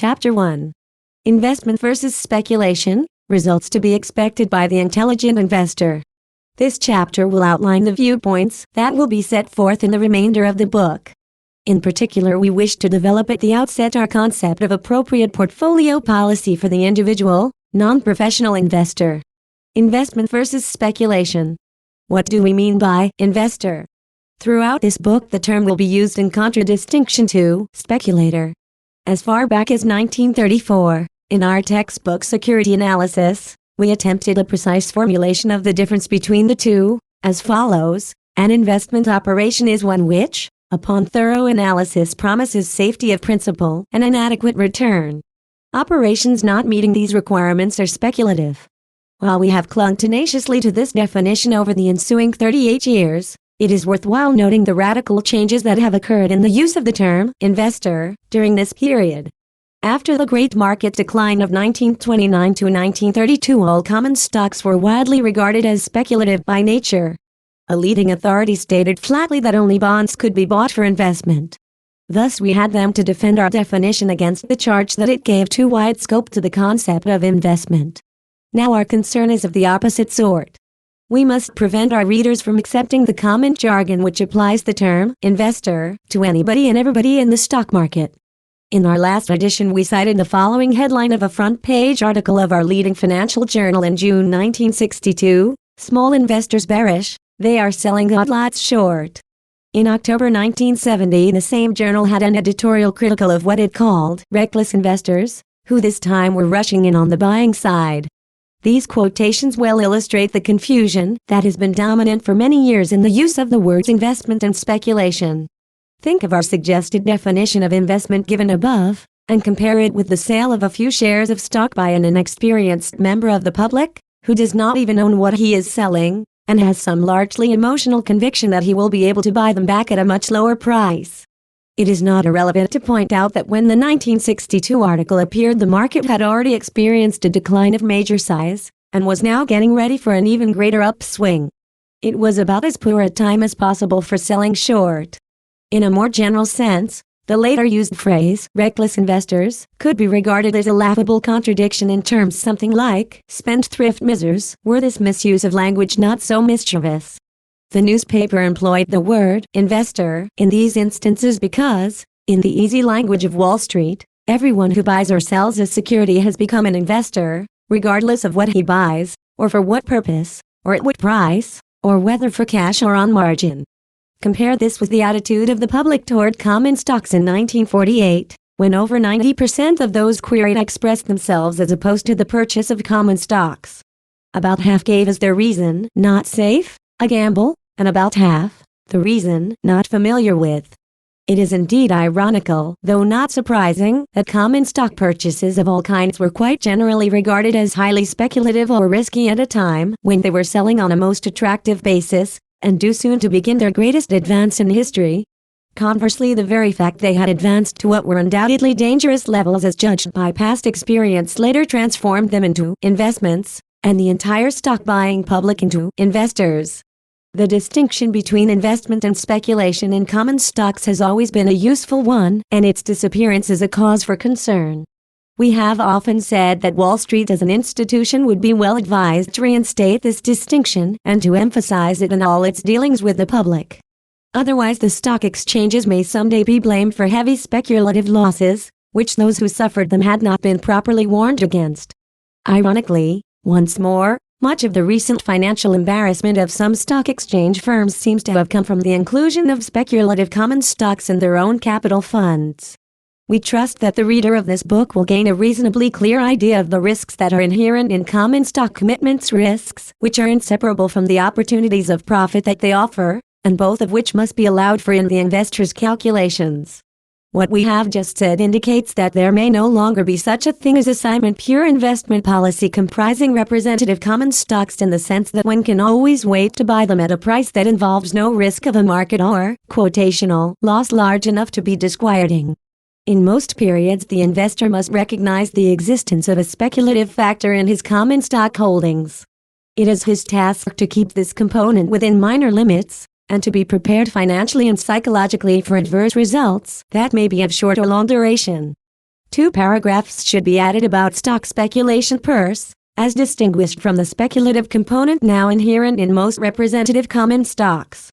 Chapter 1. Investment versus Speculation, Results to be Expected by the Intelligent Investor. This chapter will outline the viewpoints that will be set forth in the remainder of the book. In particular, we wish to develop at the outset our concept of appropriate portfolio policy for the individual, non-professional investor. Investment versus speculation. What do we mean by investor? Throughout this book, the term will be used in contradistinction to speculator. As far back as 1934, in our textbook Security Analysis, we attempted a precise formulation of the difference between the two, as follows: an investment operation is one which, upon thorough analysis, promises safety of principal and an adequate return. Operations not meeting these requirements are speculative. While we have clung tenaciously to this definition over the ensuing 38 years, it is worthwhile noting the radical changes that have occurred in the use of the term investor during this period. After the great market decline of 1929 to 1932, all common stocks were widely regarded as speculative by nature. A leading authority stated flatly that only bonds could be bought for investment. Thus we had them to defend our definition against the charge that it gave too wide scope to the concept of investment. Now our concern is of the opposite sort. We must prevent our readers from accepting the common jargon which applies the term investor to anybody and everybody in the stock market. In our last edition, we cited the following headline of a front-page article of our leading financial journal in June 1962, "Small investors bearish, they are selling odd lots short." In October 1970, the same journal had an editorial critical of what it called reckless investors, who this time were rushing in on the buying side. These quotations well illustrate the confusion that has been dominant for many years in the use of the words investment and speculation. Think of our suggested definition of investment given above, and compare it with the sale of a few shares of stock by an inexperienced member of the public, who does not even own what he is selling, and has some largely emotional conviction that he will be able to buy them back at a much lower price. It is not irrelevant to point out that when the 1962 article appeared, the market had already experienced a decline of major size, and was now getting ready for an even greater upswing. It was about as poor a time as possible for selling short. In a more general sense, the later used phrase, reckless investors, could be regarded as a laughable contradiction in terms something like spendthrift misers, were this misuse of language not so mischievous. The newspaper employed the word investor in these instances because, in the easy language of Wall Street, everyone who buys or sells a security has become an investor, regardless of what he buys, or for what purpose, or at what price, or whether for cash or on margin. Compare this with the attitude of the public toward common stocks in 1948, when over 90% of those queried expressed themselves as opposed to the purchase of common stocks. About half gave as their reason, not safe, a gamble, and about half, the reason, not familiar with. It is indeed ironical, though not surprising, that common stock purchases of all kinds were quite generally regarded as highly speculative or risky at a time when they were selling on a most attractive basis, and due soon to begin their greatest advance in history. Conversely, the very fact they had advanced to what were undoubtedly dangerous levels as judged by past experience later transformed them into investments, and the entire stock-buying public into investors. The distinction between investment and speculation in common stocks has always been a useful one, and its disappearance is a cause for concern. We have often said that Wall Street as an institution would be well advised to reinstate this distinction and to emphasize it in all its dealings with the public. Otherwise, the stock exchanges may someday be blamed for heavy speculative losses, which those who suffered them had not been properly warned against. Ironically, once more, much of the recent financial embarrassment of some stock exchange firms seems to have come from the inclusion of speculative common stocks in their own capital funds. We trust that the reader of this book will gain a reasonably clear idea of the risks that are inherent in common stock commitments, risks which are inseparable from the opportunities of profit that they offer, and both of which must be allowed for in the investor's calculations. What we have just said indicates that there may no longer be such a thing as a pure investment policy comprising representative common stocks in the sense that one can always wait to buy them at a price that involves no risk of a market or quotational loss large enough to be disquieting. In most periods, the investor must recognize the existence of a speculative factor in his common stock holdings. It is his task to keep this component within minor limits, and to be prepared financially and psychologically for adverse results that may be of short or long duration. 2 paragraphs should be added about stock speculation purse, as distinguished from the speculative component now inherent in most representative common stocks.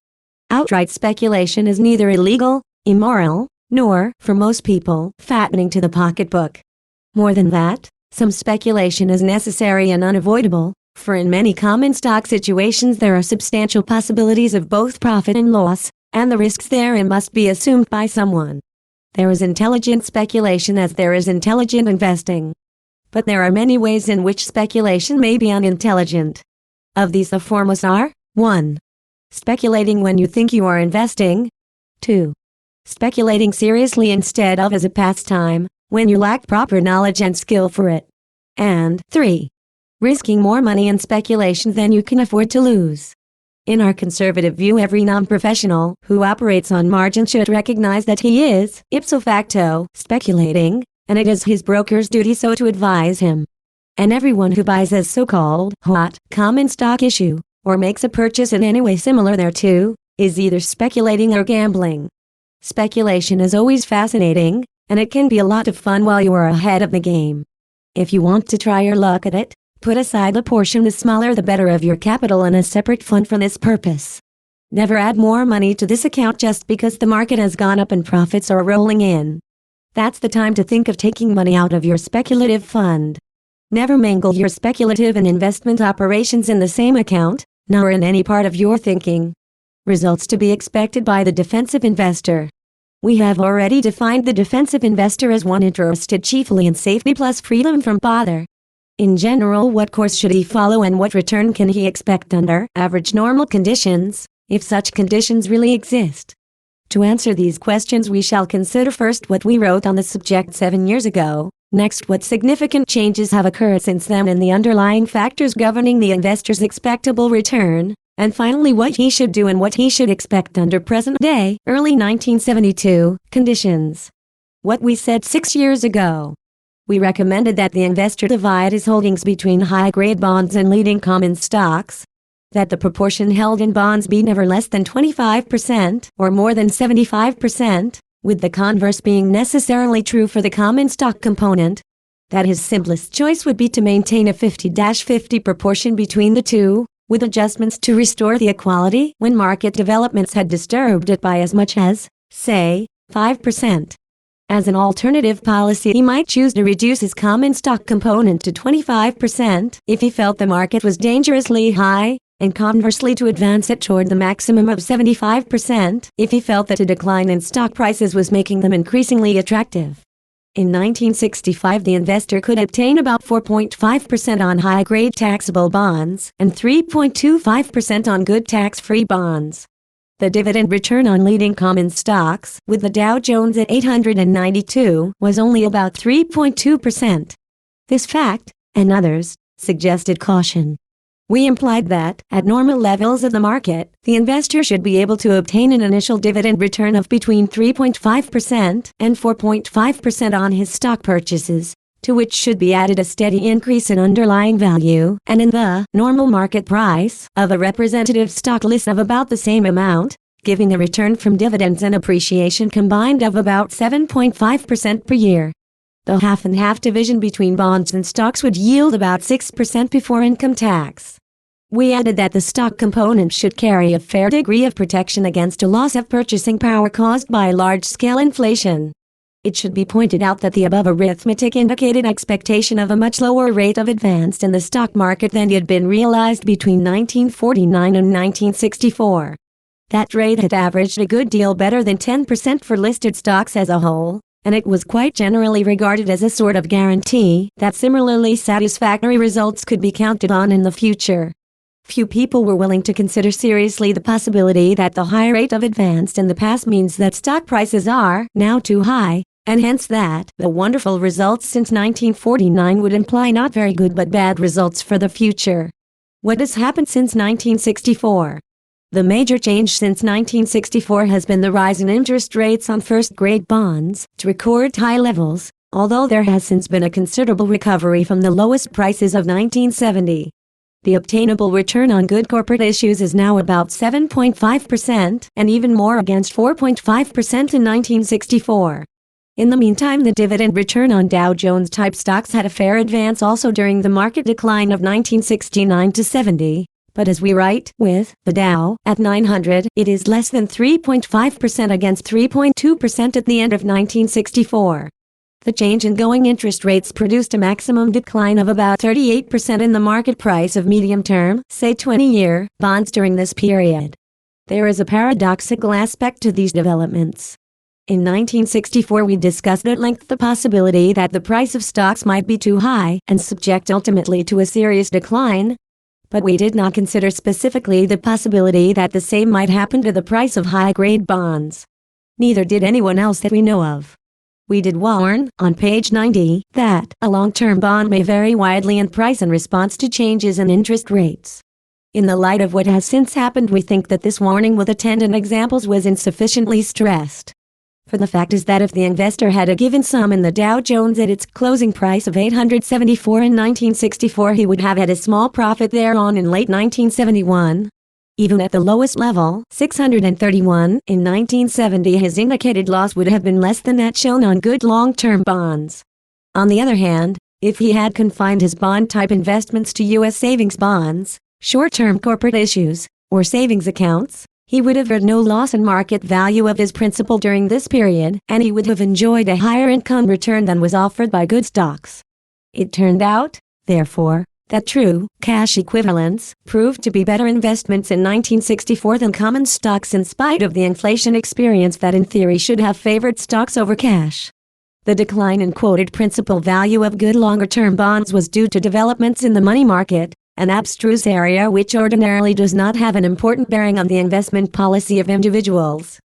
Outright speculation is neither illegal, immoral, nor, for most people, fattening to the pocketbook. More than that, some speculation is necessary and unavoidable, for in many common stock situations there are substantial possibilities of both profit and loss, and the risks therein must be assumed by someone. There is intelligent speculation as there is intelligent investing. But there are many ways in which speculation may be unintelligent. Of these the foremost are: 1. Speculating when you think you are investing. 2. Speculating seriously instead of as a pastime, when you lack proper knowledge and skill for it. And 3. Risking more money in speculation than you can afford to lose. In our conservative view, every non-professional who operates on margin should recognize that he is, ipso facto, speculating, and it is his broker's duty so to advise him. And everyone who buys a so-called hot common stock issue, or makes a purchase in any way similar thereto, is either speculating or gambling. Speculation is always fascinating, and it can be a lot of fun while you are ahead of the game. If you want to try your luck at it, put aside a portion, the smaller the better, of your capital in a separate fund for this purpose. Never add more money to this account just because the market has gone up and profits are rolling in. That's the time to think of taking money out of your speculative fund. Never mingle your speculative and investment operations in the same account, nor in any part of your thinking. Results to be expected by the defensive investor. We have already defined the defensive investor as one interested chiefly in safety plus freedom from bother. In general, what course should he follow and what return can he expect under average normal conditions, if such conditions really exist? To answer these questions, we shall consider first what we wrote on the subject 7 years ago, next what significant changes have occurred since then and the underlying factors governing the investor's expectable return, and finally what he should do and what he should expect under present-day, early 1972, conditions. What we said 6 years ago. We recommended that the investor divide his holdings between high-grade bonds and leading common stocks, that the proportion held in bonds be never less than 25% or more than 75%, with the converse being necessarily true for the common stock component, that his simplest choice would be to maintain a 50-50 proportion between the two, with adjustments to restore the equality when market developments had disturbed it by as much as, say, 5%. As an alternative policy, he might choose to reduce his common stock component to 25% if he felt the market was dangerously high, and conversely to advance it toward the maximum of 75% if he felt that a decline in stock prices was making them increasingly attractive. In 1965, the investor could obtain about 4.5% on high-grade taxable bonds and 3.25% on good tax-free bonds. The dividend return on leading common stocks, with the Dow Jones at 892, was only about 3.2%. This fact, and others, suggested caution. We implied that, at normal levels of the market, the investor should be able to obtain an initial dividend return of between 3.5% and 4.5% on his stock purchases, to which should be added a steady increase in underlying value and in the normal market price of a representative stock list of about the same amount, giving a return from dividends and appreciation combined of about 7.5% per year. The half-and-half division between bonds and stocks would yield about 6% before income tax. We added that the stock component should carry a fair degree of protection against a loss of purchasing power caused by large-scale inflation. It should be pointed out that the above arithmetic indicated expectation of a much lower rate of advance in the stock market than had been realized between 1949 and 1964. That rate had averaged a good deal better than 10% for listed stocks as a whole, and it was quite generally regarded as a sort of guarantee that similarly satisfactory results could be counted on in the future. Few people were willing to consider seriously the possibility that the high rate of advance in the past means that stock prices are now too high, and hence that the wonderful results since 1949 would imply not very good but bad results for the future. What has happened since 1964? The major change since 1964 has been the rise in interest rates on first-grade bonds to record high levels, although there has since been a considerable recovery from the lowest prices of 1970. The obtainable return on good corporate issues is now about 7.5% and even more against 4.5% in 1964. In the meantime, the dividend return on Dow Jones-type stocks had a fair advance also during the market decline of 1969 to 70. But as we write, with the Dow at 900, it is less than 3.5% against 3.2% at the end of 1964. The change in going interest rates produced a maximum decline of about 38% in the market price of medium-term, say 20-year, bonds during this period. There is a paradoxical aspect to these developments. In 1964 we discussed at length the possibility that the price of stocks might be too high and subject ultimately to a serious decline. But we did not consider specifically the possibility that the same might happen to the price of high-grade bonds. Neither did anyone else that we know of. We did warn, on page 90, that a long-term bond may vary widely in price in response to changes in interest rates. In the light of what has since happened, we think that this warning with attendant examples was insufficiently stressed. For the fact is that if the investor had a given sum in the Dow Jones at its closing price of 874 in 1964, he would have had a small profit thereon in late 1971. Even at the lowest level, 631, in 1970, his indicated loss would have been less than that shown on good long-term bonds. On the other hand, if he had confined his bond-type investments to U.S. savings bonds, short-term corporate issues, or savings accounts, he would have had no loss in market value of his principal during this period, and he would have enjoyed a higher income return than was offered by good stocks. It turned out, therefore, that true cash equivalents proved to be better investments in 1964 than common stocks, in spite of the inflation experience that in theory should have favored stocks over cash. The decline in quoted principal value of good longer-term bonds was due to developments in the money market, an abstruse area which ordinarily does not have an important bearing on the investment policy of individuals.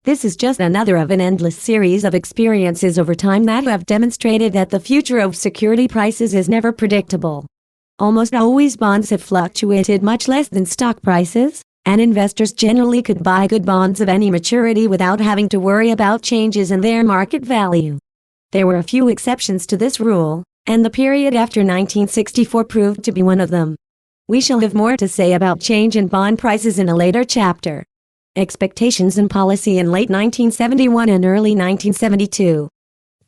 This is just another of an endless series of experiences over time that have demonstrated that the future of security prices is never predictable. Almost always bonds have fluctuated much less than stock prices, and investors generally could buy good bonds of any maturity without having to worry about changes in their market value. There were a few exceptions to this rule, and the period after 1964 proved to be one of them. We shall have more to say about change in bond prices in a later chapter. Expectations and policy in late 1971 and early 1972.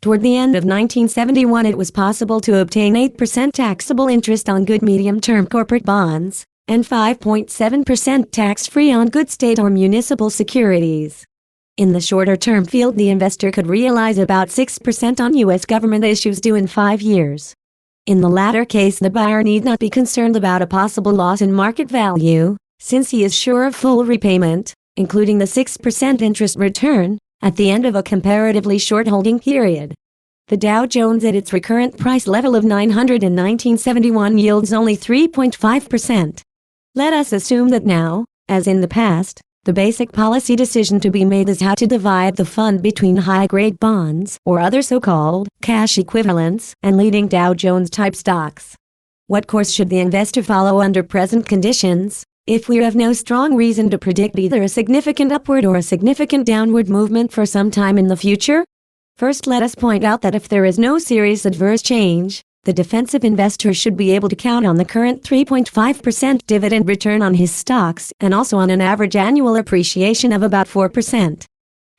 Toward the end of 1971, it was possible to obtain 8% taxable interest on good medium-term corporate bonds, and 5.7% tax-free on good state or municipal securities. In the shorter-term field, the investor could realize about 6% on U.S. government issues due in 5 years. In the latter case, the buyer need not be concerned about a possible loss in market value, since he is sure of full repayment, including the 6% interest return, at the end of a comparatively short holding period. The Dow Jones at its recurrent price level of 900 in 1971 yields only 3.5%. Let us assume that now, as in the past, the basic policy decision to be made is how to divide the fund between high-grade bonds, or other so-called cash equivalents, and leading Dow Jones-type stocks. What course should the investor follow under present conditions, if we have no strong reason to predict either a significant upward or a significant downward movement for some time in the future? First, let us point out that if there is no serious adverse change, the defensive investor should be able to count on the current 3.5% dividend return on his stocks and also on an average annual appreciation of about 4%.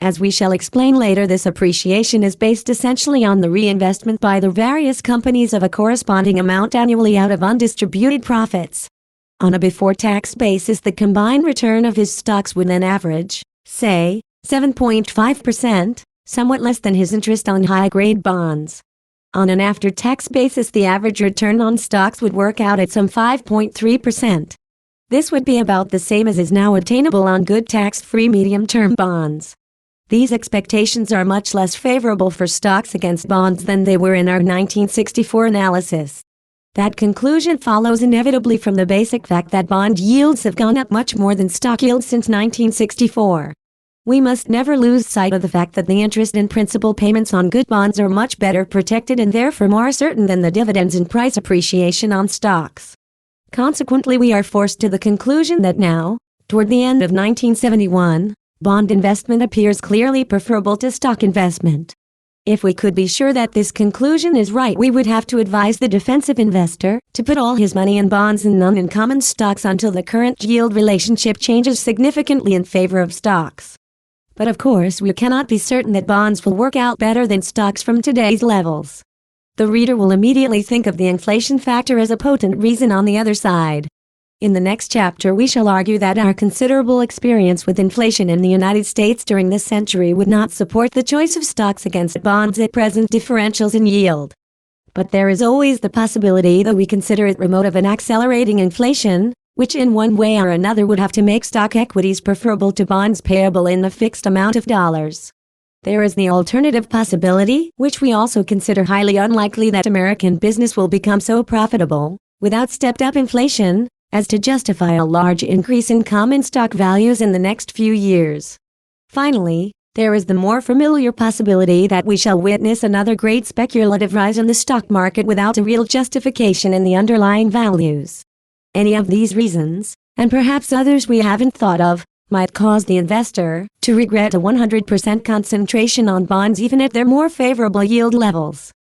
As we shall explain later, this appreciation is based essentially on the reinvestment by the various companies of a corresponding amount annually out of undistributed profits. On a before-tax basis, the combined return of his stocks would then average, say, 7.5%, somewhat less than his interest on high-grade bonds. On an after-tax basis, the average return on stocks would work out at some 5.3%. This would be about the same as is now attainable on good tax-free medium-term bonds. These expectations are much less favorable for stocks against bonds than they were in our 1964 analysis. That conclusion follows inevitably from the basic fact that bond yields have gone up much more than stock yields since 1964. We must never lose sight of the fact that the interest and principal payments on good bonds are much better protected and therefore more certain than the dividends and price appreciation on stocks. Consequently, we are forced to the conclusion that now, toward the end of 1971, bond investment appears clearly preferable to stock investment. If we could be sure that this conclusion is right, we would have to advise the defensive investor to put all his money in bonds and none in common stocks until the current yield relationship changes significantly in favor of stocks. But of course we cannot be certain that bonds will work out better than stocks from today's levels. The reader will immediately think of the inflation factor as a potent reason on the other side. In the next chapter we shall argue that our considerable experience with inflation in the United States during this century would not support the choice of stocks against bonds at present differentials in yield. But there is always the possibility that we consider it remote of an accelerating inflation, which in one way or another would have to make stock equities preferable to bonds payable in the fixed amount of dollars. There is the alternative possibility, which we also consider highly unlikely, that American business will become so profitable, without stepped-up inflation, as to justify a large increase in common stock values in the next few years. Finally, there is the more familiar possibility that we shall witness another great speculative rise in the stock market without a real justification in the underlying values. Any of these reasons, and perhaps others we haven't thought of, might cause the investor to regret a 100% concentration on bonds even at their more favorable yield levels.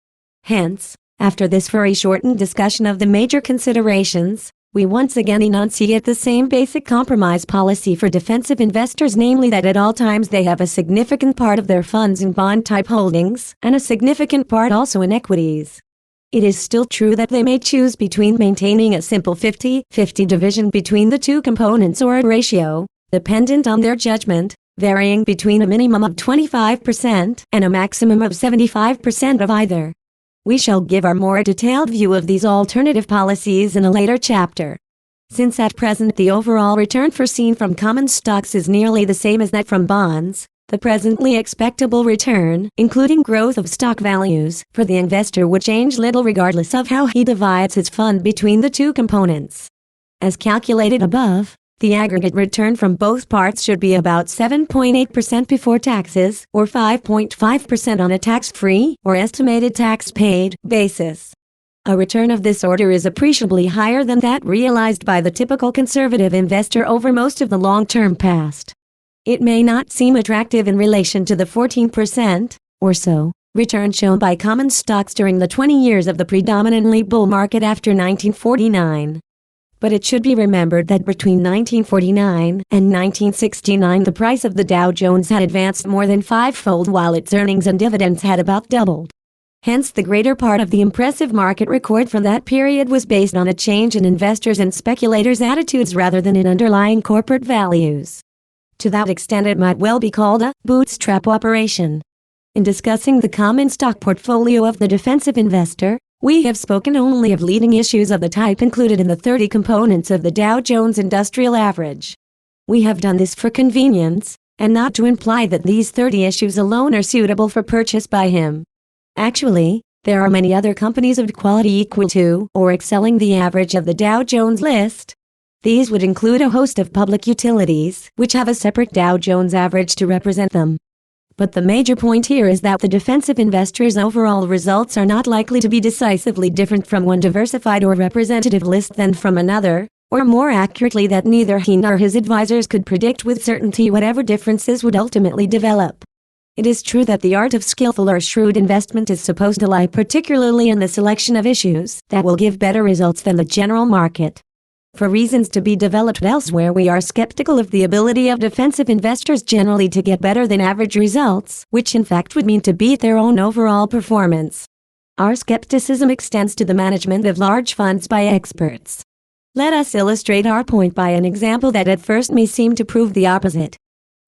Hence, after this very shortened discussion of the major considerations, we once again enunciate the same basic compromise policy for defensive investors, namely that at all times they have a significant part of their funds in bond-type holdings and a significant part also in equities. It is still true that they may choose between maintaining a simple 50-50 division between the two components or a ratio, dependent on their judgment, varying between a minimum of 25% and a maximum of 75% of either. We shall give our more detailed view of these alternative policies in a later chapter. Since at present the overall return foreseen from common stocks is nearly the same as that from bonds, the presently expectable return, including growth of stock values, for the investor would change little regardless of how he divides his fund between the two components. As calculated above, the aggregate return from both parts should be about 7.8% before taxes, or 5.5% on a tax-free, or estimated tax-paid, basis. A return of this order is appreciably higher than that realized by the typical conservative investor over most of the long-term past. It may not seem attractive in relation to the 14%, or so, return shown by common stocks during the 20 years of the predominantly bull market after 1949. But it should be remembered that between 1949 and 1969 the price of the Dow Jones had advanced more than fivefold while its earnings and dividends had about doubled. Hence the greater part of the impressive market record for that period was based on a change in investors' and speculators' attitudes rather than in underlying corporate values. To that extent it might well be called a bootstrap operation. In discussing the common stock portfolio of the defensive investor, we have spoken only of leading issues of the type included in the 30 components of the Dow Jones Industrial Average. We have done this for convenience, and not to imply that these 30 issues alone are suitable for purchase by him. Actually, there are many other companies of quality equal to or excelling the average of the Dow Jones list. These would include a host of public utilities, which have a separate Dow Jones average to represent them. But the major point here is that the defensive investor's overall results are not likely to be decisively different from one diversified or representative list than from another, or more accurately that neither he nor his advisors could predict with certainty whatever differences would ultimately develop. It is true that the art of skillful or shrewd investment is supposed to lie particularly in the selection of issues that will give better results than the general market. For reasons to be developed elsewhere, we are skeptical of the ability of defensive investors generally to get better than average results, which in fact would mean to beat their own overall performance. Our skepticism extends to the management of large funds by experts. Let us illustrate our point by an example that at first may seem to prove the opposite.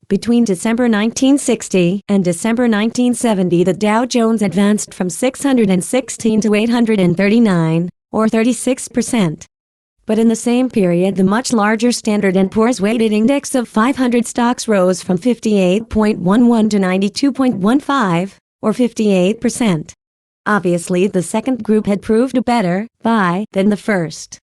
Between December 1960 and December 1970, the Dow Jones advanced from 616 to 839, or 36%. But in the same period the much larger Standard & Poor's weighted index of 500 stocks rose from 58.11 to 92.15, or 58%. Obviously the second group had proved a better buy than the first.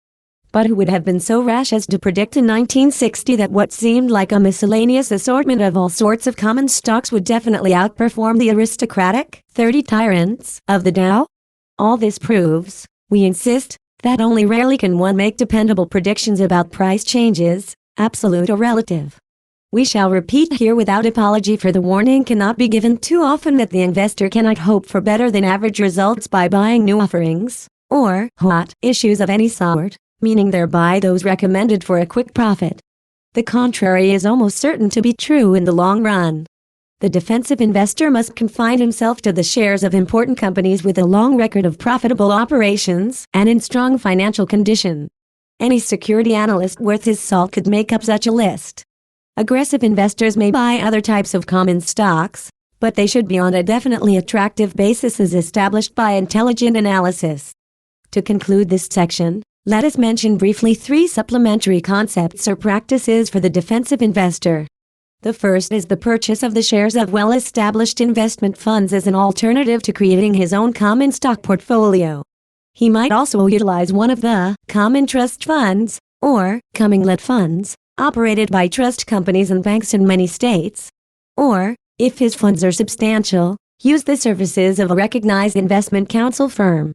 But who would have been so rash as to predict in 1960 that what seemed like a miscellaneous assortment of all sorts of common stocks would definitely outperform the aristocratic 30 tyrants of the Dow? All this proves, we insist, that only rarely can one make dependable predictions about price changes, absolute or relative. We shall repeat here without apology, for the warning cannot be given too often that the investor cannot hope for better than average results by buying new offerings, or hot issues of any sort, meaning thereby those recommended for a quick profit. The contrary is almost certain to be true in the long run. The defensive investor must confine himself to the shares of important companies with a long record of profitable operations and in strong financial condition. Any security analyst worth his salt could make up such a list. Aggressive investors may buy other types of common stocks, but they should be on a definitely attractive basis as established by intelligent analysis. To conclude this section, let us mention briefly 3 supplementary concepts or practices for the defensive investor. The first is the purchase of the shares of well-established investment funds as an alternative to creating his own common stock portfolio. He might also utilize one of the common trust funds, or commingled funds, operated by trust companies and banks in many states. Or, if his funds are substantial, use the services of a recognized investment counsel firm.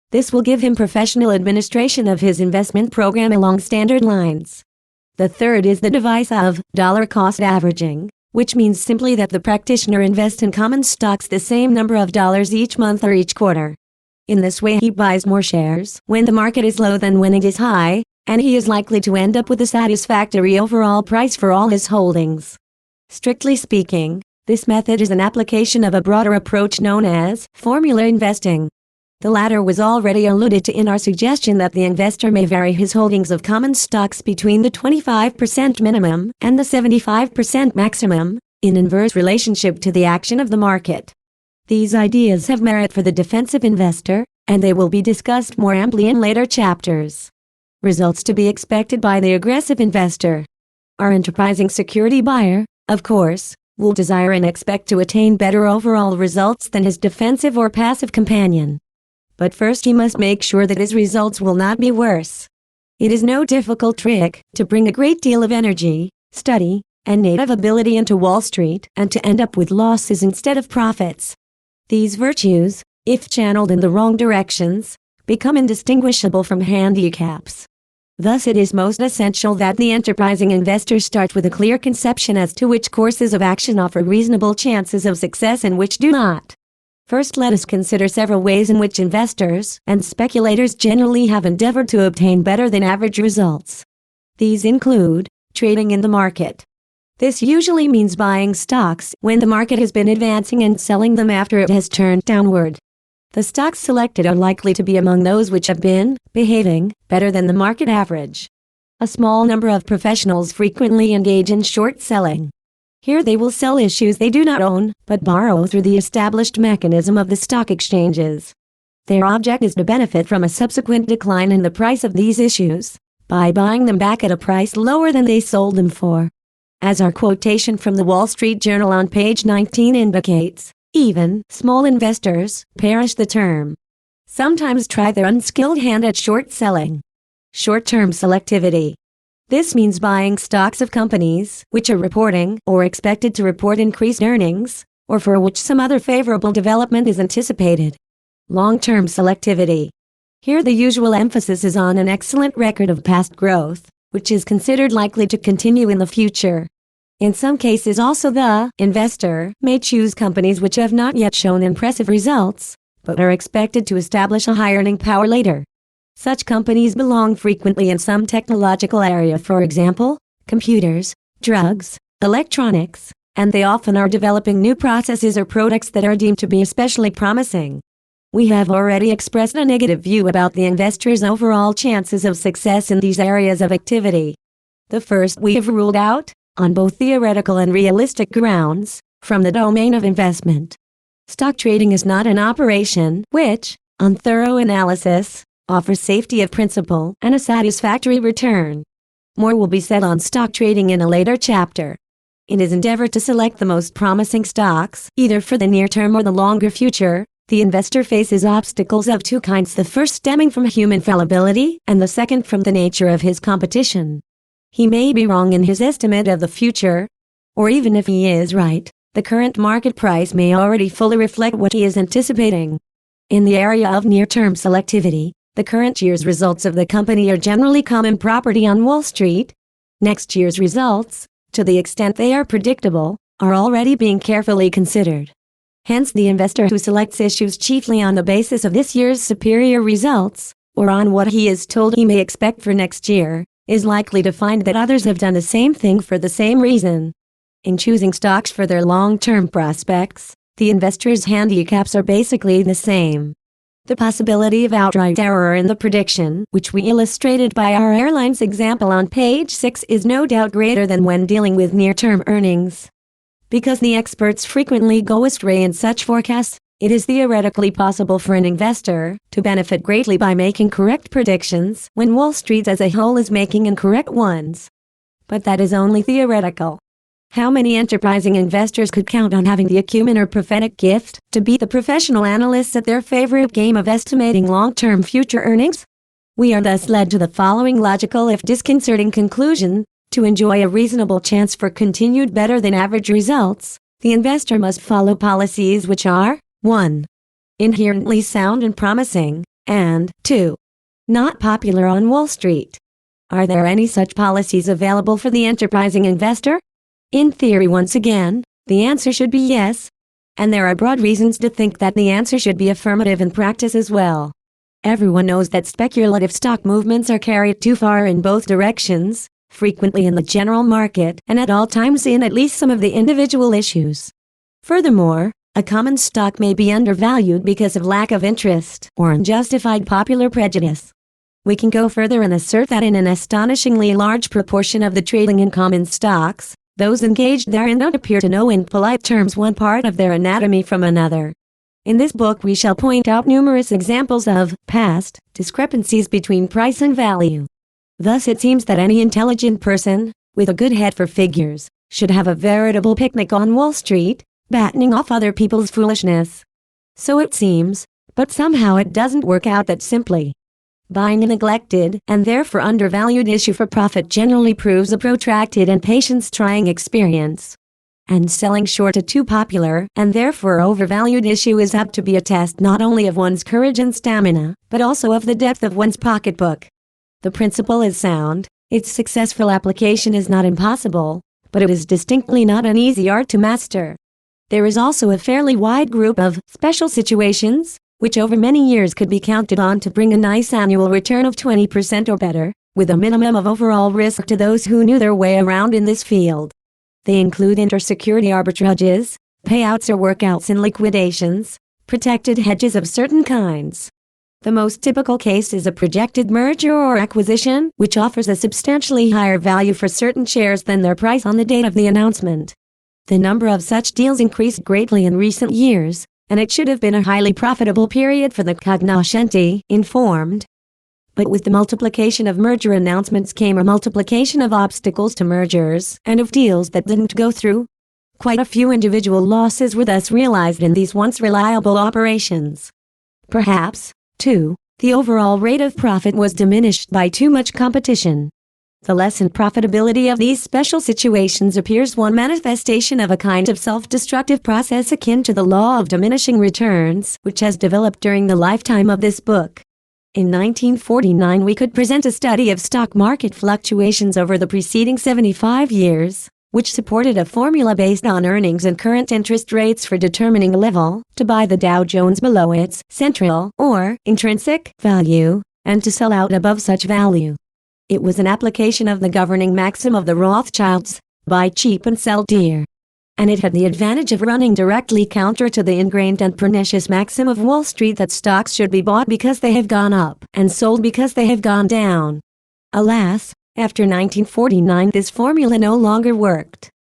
This will give him professional administration of his investment program along standard lines. The third is the device of dollar cost averaging, which means simply that the practitioner invests in common stocks the same number of dollars each month or each quarter. In this way he buys more shares when the market is low than when it is high, and he is likely to end up with a satisfactory overall price for all his holdings. Strictly speaking, this method is an application of a broader approach known as formula investing. The latter was already alluded to in our suggestion that the investor may vary his holdings of common stocks between the 25% minimum and the 75% maximum, in inverse relationship to the action of the market. These ideas have merit for the defensive investor, and they will be discussed more amply in later chapters. Results to be expected by the aggressive investor. Our enterprising security buyer, of course, will desire and expect to attain better overall results than his defensive or passive companion. But first he must make sure that his results will not be worse. It is no difficult trick to bring a great deal of energy, study, and native ability into Wall Street and to end up with losses instead of profits. These virtues, if channeled in the wrong directions, become indistinguishable from handicaps. Thus it is most essential that the enterprising investor start with a clear conception as to which courses of action offer reasonable chances of success and which do not. First, let us consider several ways in which investors and speculators generally have endeavored to obtain better than average results. These include trading in the market. This usually means buying stocks when the market has been advancing and selling them after it has turned downward. The stocks selected are likely to be among those which have been behaving better than the market average. A small number of professionals frequently engage in short selling. Here they will sell issues they do not own, but borrow through the established mechanism of the stock exchanges. Their object is to benefit from a subsequent decline in the price of these issues, by buying them back at a price lower than they sold them for. As our quotation from the Wall Street Journal on page 19 indicates, even small investors, perish the term, sometimes try their unskilled hand at short selling. Short-term selectivity. This means buying stocks of companies which are reporting or expected to report increased earnings, or for which some other favorable development is anticipated. Long-term selectivity. Here the usual emphasis is on an excellent record of past growth, which is considered likely to continue in the future. In some cases also the investor may choose companies which have not yet shown impressive results, but are expected to establish a high earning power later. Such companies belong frequently in some technological area, for example, computers, drugs, electronics, and they often are developing new processes or products that are deemed to be especially promising. We have already expressed a negative view about the investor's overall chances of success in these areas of activity. The first we have ruled out, on both theoretical and realistic grounds, from the domain of investment. Stock trading is not an operation which, on thorough analysis, offers safety of principal and a satisfactory return. More will be said on stock trading in a later chapter. In his endeavor to select the most promising stocks, either for the near term or the longer future, the investor faces obstacles of two kinds, the first stemming from human fallibility and the second from the nature of his competition. He may be wrong in his estimate of the future, or even if he is right, the current market price may already fully reflect what he is anticipating. In the area of near-term selectivity, the current year's results of the company are generally common property on Wall Street. Next year's results, to the extent they are predictable, are already being carefully considered. Hence the investor who selects issues chiefly on the basis of this year's superior results, or on what he is told he may expect for next year, is likely to find that others have done the same thing for the same reason. In choosing stocks for their long-term prospects, the investor's handicaps are basically the same. The possibility of outright error in the prediction, which we illustrated by our airlines example on page 6, is no doubt greater than when dealing with near-term earnings. Because the experts frequently go astray in such forecasts, it is theoretically possible for an investor to benefit greatly by making correct predictions when Wall Street as a whole is making incorrect ones. But that is only theoretical. How many enterprising investors could count on having the acumen or prophetic gift to beat the professional analysts at their favorite game of estimating long-term future earnings? We are thus led to the following logical if disconcerting conclusion: to enjoy a reasonable chance for continued better-than-average results, the investor must follow policies which are 1. Inherently sound and promising, and 2. Not popular on Wall Street. Are there any such policies available for the enterprising investor? In theory, once again, the answer should be yes, and there are broad reasons to think that the answer should be affirmative in practice as well. Everyone knows that speculative stock movements are carried too far in both directions, frequently in the general market and at all times in at least some of the individual issues. Furthermore, a common stock may be undervalued because of lack of interest or unjustified popular prejudice. We can go further and assert that in an astonishingly large proportion of the trading in common stocks, those engaged therein don't appear to know in polite terms one part of their anatomy from another. In this book we shall point out numerous examples of past discrepancies between price and value. Thus it seems that any intelligent person, with a good head for figures, should have a veritable picnic on Wall Street, battening off other people's foolishness. So it seems, but somehow it doesn't work out that simply. Buying a neglected and therefore undervalued issue for profit generally proves a protracted and patience-trying experience. And selling short a too popular and therefore overvalued issue is apt to be a test not only of one's courage and stamina, but also of the depth of one's pocketbook. The principle is sound, its successful application is not impossible, but it is distinctly not an easy art to master. There is also a fairly wide group of special situations, which over many years could be counted on to bring a nice annual return of 20% or better, with a minimum of overall risk to those who knew their way around in this field. They include intersecurity arbitrages, payouts or workouts in liquidations, protected hedges of certain kinds. The most typical case is a projected merger or acquisition, which offers a substantially higher value for certain shares than their price on the date of the announcement. The number of such deals increased greatly in recent years, and it should have been a highly profitable period for the cognoscenti informed. But with the multiplication of merger announcements came a multiplication of obstacles to mergers and of deals that didn't go through. Quite a few individual losses were thus realized in these once reliable operations. Perhaps, too, the overall rate of profit was diminished by too much competition. The lessened profitability of these special situations appears one manifestation of a kind of self-destructive process akin to the law of diminishing returns, which has developed during the lifetime of this book. In 1949 we could present a study of stock market fluctuations over the preceding 75 years, which supported a formula based on earnings and current interest rates for determining a level to buy the Dow Jones below its central or intrinsic value, and to sell out above such value. It was an application of the governing maxim of the Rothschilds, buy cheap and sell dear. And it had the advantage of running directly counter to the ingrained and pernicious maxim of Wall Street that stocks should be bought because they have gone up and sold because they have gone down. Alas, after 1949 this formula no longer worked.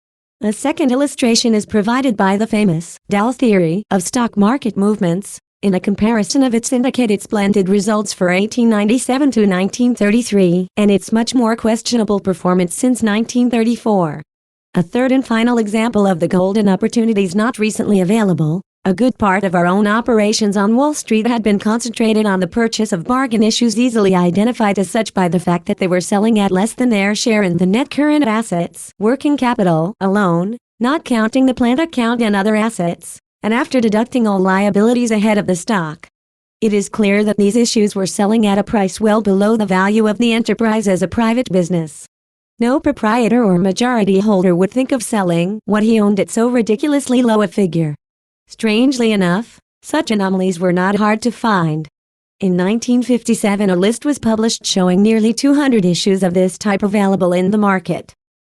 A second illustration is provided by the famous Dow theory of stock market movements, in a comparison of its indicated splendid results for 1897 to 1933 and its much more questionable performance since 1934. A third and final example of the golden opportunities not recently available, a good part of our own operations on Wall Street had been concentrated on the purchase of bargain issues easily identified as such by the fact that they were selling at less than their share in the net current assets, working capital, alone, not counting the plant account and other assets, and after deducting all liabilities ahead of the stock. It is clear that these issues were selling at a price well below the value of the enterprise as a private business. No proprietor or majority holder would think of selling what he owned at so ridiculously low a figure. Strangely enough, such anomalies were not hard to find. In 1957 a list was published showing nearly 200 issues of this type available in the market.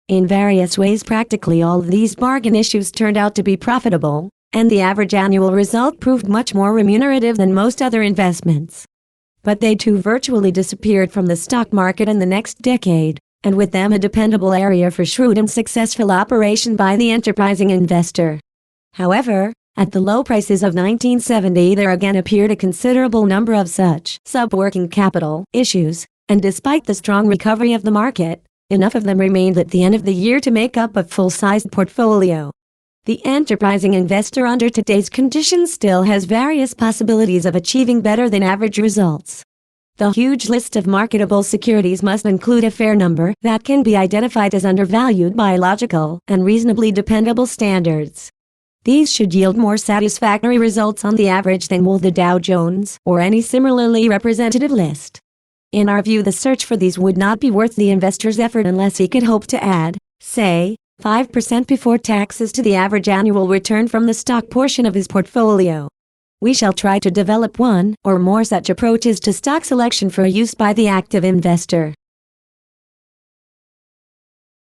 In various ways, practically all of these bargain issues turned out to be profitable, and the average annual result proved much more remunerative than most other investments. But they too virtually disappeared from the stock market in the next decade, and with them a dependable area for shrewd and successful operation by the enterprising investor. However, at the low prices of 1970 there again appeared a considerable number of such sub-working capital issues, and despite the strong recovery of the market, enough of them remained at the end of the year to make up a full-sized portfolio. The enterprising investor under today's conditions still has various possibilities of achieving better than average results. The huge list of marketable securities must include a fair number that can be identified as undervalued by logical and reasonably dependable standards. These should yield more satisfactory results on the average than will the Dow Jones or any similarly representative list. In our view, the search for these would not be worth the investor's effort unless he could hope to add, say, 5% before taxes to the average annual return from the stock portion of his portfolio. We shall try to develop one or more such approaches to stock selection for use by the active investor.